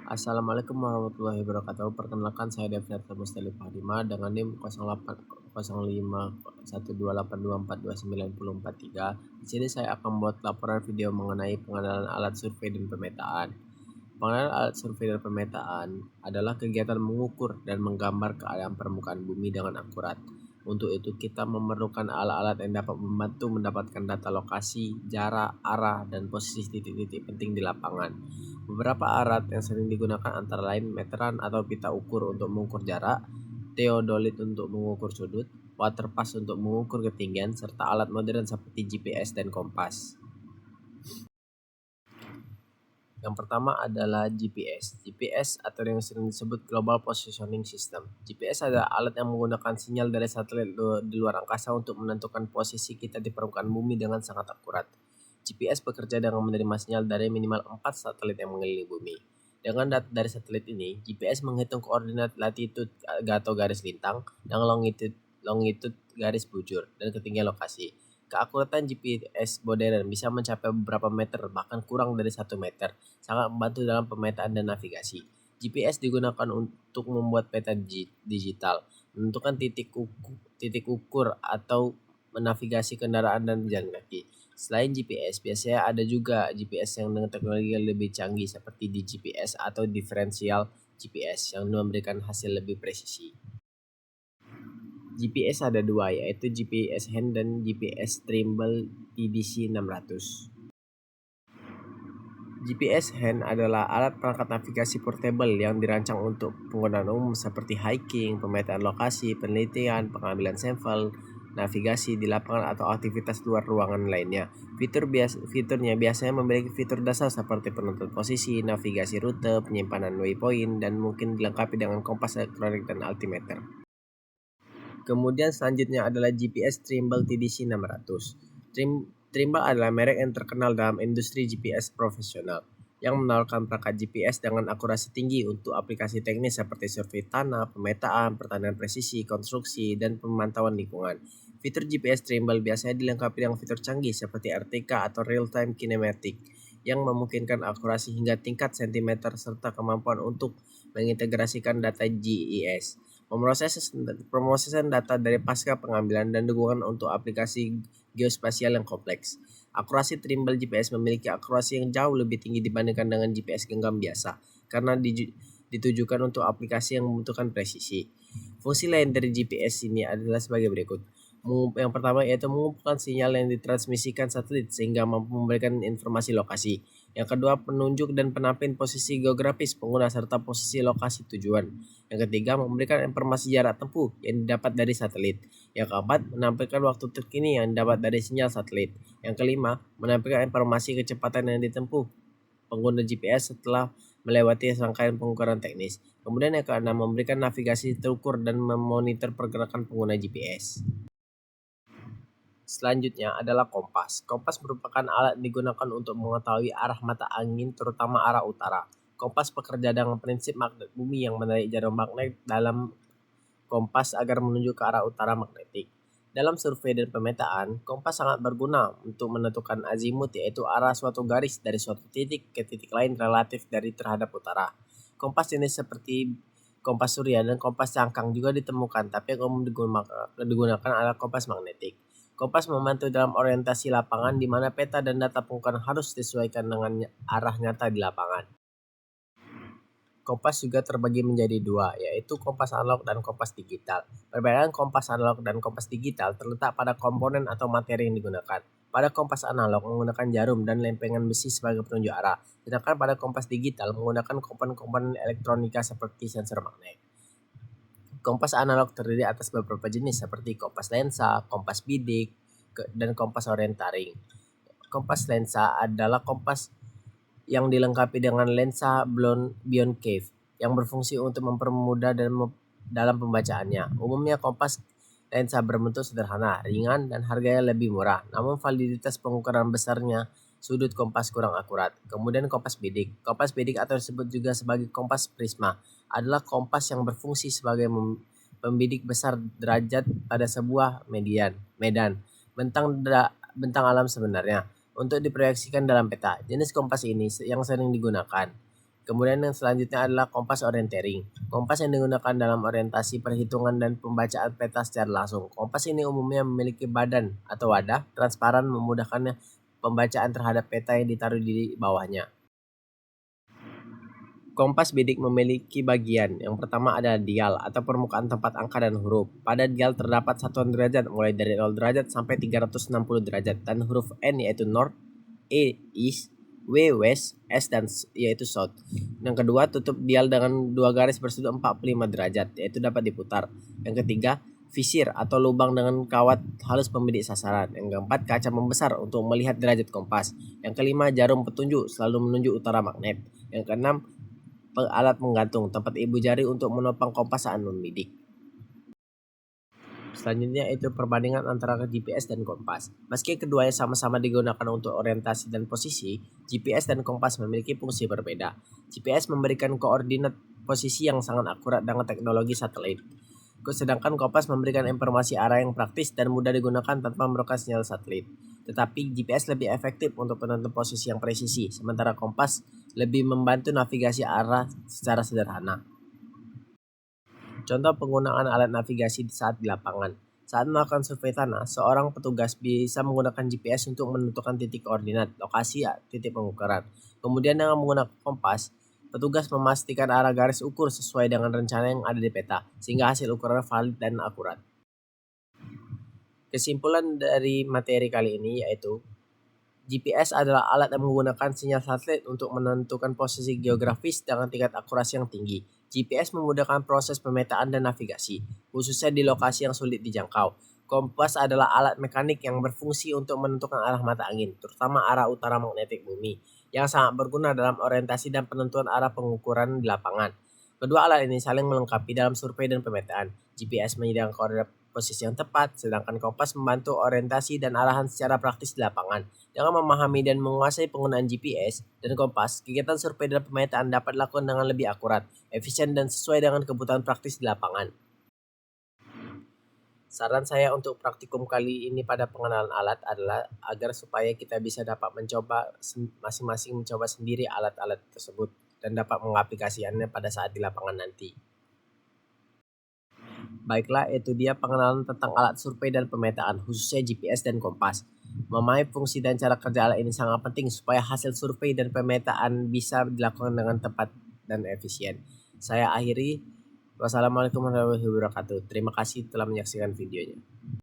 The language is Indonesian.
Assalamualaikum warahmatullahi wabarakatuh. Perkenalkan saya Devnet Mustali Fahdima dengan NIM 0805128242942943. Di sini saya akan membuat laporan video mengenai pengenalan alat survei dan pemetaan. Pengenalan alat survei dan pemetaan adalah kegiatan mengukur dan menggambar keadaan permukaan bumi dengan akurat. Untuk itu kita memerlukan alat-alat yang dapat membantu mendapatkan data lokasi, jarak, arah, dan posisi titik-titik penting di lapangan. Beberapa alat yang sering digunakan antara lain meteran atau pita ukur untuk mengukur jarak, teodolit untuk mengukur sudut, waterpass untuk mengukur ketinggian, serta alat modern seperti GPS dan kompas. Yang pertama adalah GPS. GPS atau yang sering disebut Global Positioning System. GPS adalah alat yang menggunakan sinyal dari satelit di luar angkasa untuk menentukan posisi kita di permukaan bumi dengan sangat akurat. GPS bekerja dengan menerima sinyal dari minimal 4 satelit yang mengelilingi bumi. Dengan data dari satelit ini, GPS menghitung koordinat latitude atau garis lintang dan longitude garis bujur dan ketinggian lokasi. Keakuratan GPS modern bisa mencapai beberapa meter, bahkan kurang dari 1 meter, sangat membantu dalam pemetaan dan navigasi. GPS digunakan untuk membuat peta digital, menentukan titik ukur atau menavigasi kendaraan dan jalan kaki. Selain GPS, biasanya ada juga GPS yang dengan teknologi yang lebih canggih seperti DGPS atau Differential GPS yang memberikan hasil lebih presisi. GPS ada dua, yaitu GPS hand dan GPS Trimble TDC 600. GPS hand adalah alat perangkat navigasi portable yang dirancang untuk penggunaan umum seperti hiking, pemetaan lokasi, penelitian, pengambilan sampel, navigasi di lapangan atau aktivitas luar ruangan lainnya. Fiturnya biasanya memiliki fitur dasar seperti penentuan posisi, navigasi rute, penyimpanan waypoint, dan mungkin dilengkapi dengan kompas elektronik dan altimeter. Kemudian selanjutnya adalah GPS Trimble TDC 600. Trimble adalah merek yang terkenal dalam industri GPS profesional yang menawarkan perangkat GPS dengan akurasi tinggi untuk aplikasi teknis seperti survei tanah, pemetaan, pertanian presisi, konstruksi, dan pemantauan lingkungan. Fitur GPS Trimble biasanya dilengkapi dengan fitur canggih seperti RTK atau Real Time Kinematic yang memungkinkan akurasi hingga tingkat sentimeter serta kemampuan untuk mengintegrasikan data GIS. Pemrosesan data dari pasca pengambilan dan dukungan untuk aplikasi geospasial yang kompleks. Akurasi Trimble GPS memiliki akurasi yang jauh lebih tinggi dibandingkan dengan GPS genggam biasa karena ditujukan untuk aplikasi yang membutuhkan presisi. Fungsi lain dari GPS ini adalah sebagai berikut. Yang pertama yaitu mengumpulkan sinyal yang ditransmisikan satelit sehingga mampu memberikan informasi lokasi. Yang kedua, penunjuk dan penampil posisi geografis pengguna serta posisi lokasi tujuan. Yang ketiga, memberikan informasi jarak tempuh yang didapat dari satelit. Yang keempat, menampilkan waktu terkini yang didapat dari sinyal satelit. Yang kelima, menampilkan informasi kecepatan yang ditempuh pengguna GPS setelah melewati rangkaian pengukuran teknis. Kemudian yang keenam, memberikan navigasi terukur dan memonitor pergerakan pengguna GPS. Selanjutnya adalah kompas. Kompas merupakan alat yang digunakan untuk mengetahui arah mata angin, terutama arah utara. Kompas bekerja dengan prinsip magnet bumi yang menarik jarum magnet dalam kompas agar menunjuk ke arah utara magnetik. Dalam survei dan pemetaan, kompas sangat berguna untuk menentukan azimut, yaitu arah suatu garis dari suatu titik ke titik lain relatif dari terhadap utara. Kompas jenis seperti kompas surya dan kompas cangkang juga ditemukan, tapi yang umum digunakan adalah kompas magnetik. Kompas membantu dalam orientasi lapangan di mana peta dan data pengukuran harus disesuaikan dengan arah nyata di lapangan. Kompas juga terbagi menjadi dua, yaitu kompas analog dan kompas digital. Perbedaan kompas analog dan kompas digital terletak pada komponen atau materi yang digunakan. Pada kompas analog menggunakan jarum dan lempengan besi sebagai penunjuk arah, sedangkan pada kompas digital menggunakan komponen-komponen elektronika seperti sensor magnet. Kompas analog terdiri atas beberapa jenis seperti kompas lensa, kompas bidik, dan kompas orientering. Kompas lensa adalah kompas yang dilengkapi dengan lensa bioncave yang berfungsi untuk mempermudah dalam pembacaannya. Umumnya kompas lensa berbentuk sederhana, ringan, dan harganya lebih murah, namun validitas pengukuran besarnya sudut kompas kurang akurat. Kemudian kompas bidik. Kompas bidik atau disebut juga sebagai kompas prisma adalah kompas yang berfungsi sebagai pembidik besar derajat pada sebuah medan bentang alam sebenarnya untuk diproyeksikan dalam peta. Jenis kompas ini yang sering digunakan Kemudian yang selanjutnya adalah kompas orienteering. Kompas yang digunakan dalam orientasi perhitungan dan pembacaan peta secara langsung. Kompas ini umumnya memiliki badan atau wadah transparan memudahkan pembacaan terhadap peta yang ditaruh di bawahnya. Kompas bidik memiliki bagian. Yang pertama ada dial atau permukaan tempat angka dan huruf. Pada dial terdapat satuan derajat mulai dari 0 derajat sampai 360 derajat dan huruf N yaitu north, E east, W west, S dan yaitu south. Yang kedua, tutup dial dengan dua garis bersudut 45 derajat yaitu dapat diputar. Yang ketiga, visir atau lubang dengan kawat halus pembidik sasaran. Yang keempat, kaca membesar untuk melihat derajat kompas. Yang kelima, jarum petunjuk selalu menunjuk utara magnet. Yang keenam, alat menggantung tempat ibu jari untuk menopang kompas saat membidik. Selanjutnya itu perbandingan antara GPS dan kompas. Meski keduanya sama-sama digunakan untuk orientasi dan posisi, GPS dan kompas memiliki fungsi berbeda. GPS memberikan koordinat posisi yang sangat akurat dengan teknologi satelit. Sedangkan kompas memberikan informasi arah yang praktis dan mudah digunakan tanpa memerlukan sinyal satelit. Tetapi GPS lebih efektif untuk penentuan posisi yang presisi, sementara kompas lebih membantu navigasi arah secara sederhana. Contoh penggunaan alat navigasi saat di lapangan. Saat melakukan survei tanah, seorang petugas bisa menggunakan GPS untuk menentukan titik koordinat, lokasi, titik pengukuran. Kemudian dengan menggunakan kompas, petugas memastikan arah garis ukur sesuai dengan rencana yang ada di peta, sehingga hasil ukuran valid dan akurat. Kesimpulan dari materi kali ini yaitu GPS adalah alat yang menggunakan sinyal satelit untuk menentukan posisi geografis dengan tingkat akurasi yang tinggi. GPS memudahkan proses pemetaan dan navigasi, khususnya di lokasi yang sulit dijangkau. Kompas adalah alat mekanik yang berfungsi untuk menentukan arah mata angin, terutama arah utara magnetik bumi, yang sangat berguna dalam orientasi dan penentuan arah pengukuran di lapangan. Kedua alat ini saling melengkapi dalam survei dan pemetaan. GPS menyediakan koordinat posisi yang tepat, sedangkan kompas membantu orientasi dan arahan secara praktis di lapangan. Dengan memahami dan menguasai penggunaan GPS dan kompas, kegiatan survei dan pemetaan dapat dilakukan dengan lebih akurat, efisien, dan sesuai dengan kebutuhan praktis di lapangan. Saran saya untuk praktikum kali ini pada pengenalan alat adalah agar supaya kita bisa dapat mencoba masing-masing mencoba sendiri alat-alat tersebut dan dapat mengaplikasikannya pada saat di lapangan nanti. Baiklah, itu dia pengenalan tentang alat survei dan pemetaan, khususnya GPS dan kompas. Memahami fungsi dan cara kerja alat ini sangat penting supaya hasil survei dan pemetaan bisa dilakukan dengan tepat dan efisien. Saya akhiri. Wassalamualaikum warahmatullahi wabarakatuh. Terima kasih telah menyaksikan videonya.